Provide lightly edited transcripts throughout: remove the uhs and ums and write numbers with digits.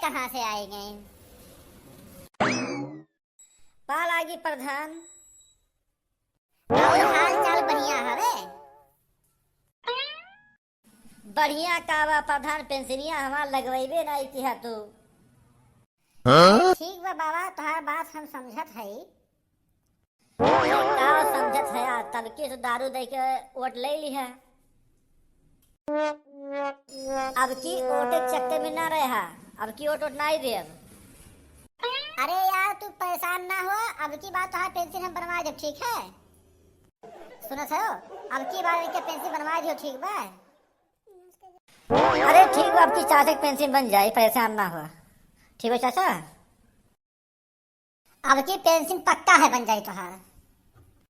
कहाँ से आएंगे? पाल आगी प्रधान, और हाल चाल बढ़िया हवे? बढ़िया कावा प्रधान, पेंसिलिया हमार लगवेबे नहीं किया तू। ठीक बा बाबा, तुम्हार बात हम समझत हई। का समझत है यार, तब की तो दारू दे के वोट ले ली है। अब की वोट के चक्कर में ना रहा, अब की वोट नहीं दे। अरे यार तू परेशान ना हो, अब की बात तुम्हारा पेंसिल हम बनवा दे, ठीक है? सुनो सो, अब की बार इनके पेंसिल बनवा दियो, ठीक बा? अरे ठीक बा, अब की चाचा की पेंसिल बन जाए, परेशान ना हो। ठीक है चाचा, अब की पेंसिल पक्का है बन जाए तुम्हारा।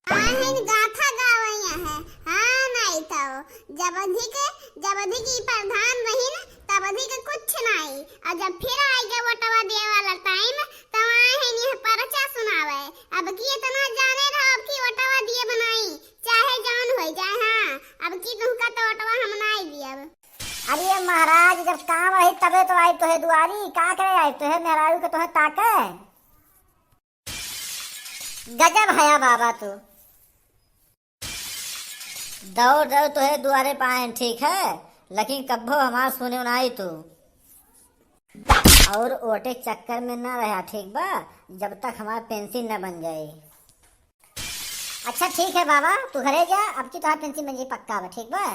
गाथा गावैया है। हाँ नहीं तो जब अधिक ई प्रधान रही न तब अधिक कुछ नहीं, और जब फिर आएगा वोटवा दे वाला टाइम तब आए है नहीं परचा सुनावे। अब की इतना जाने रहो, अब की वोटवा दिए बनाई चाहे जान हो जाए। हाँ अब की तुमका तो वोटवा हम नहीं दिए। अरे महाराज, जब काम रही तबे तो आई तो है दुआरी, का करे आई तो है मेहरारू के तो है ताके। गजब है बाबा तू, दौड़ दौड़ तो है दुआरे पाए, ठीक है, लेकिन कब्बो हमार सुने ना आई तू। और ओटे चक्कर में ना रहा, ठीक बा, जब तक हमारा पेंसिल न बन जाए। अच्छा ठीक है बाबा, तू घरे जा, अब की तुम्हारा पेंसिल बन जाए पक्का बा, ठीक बा?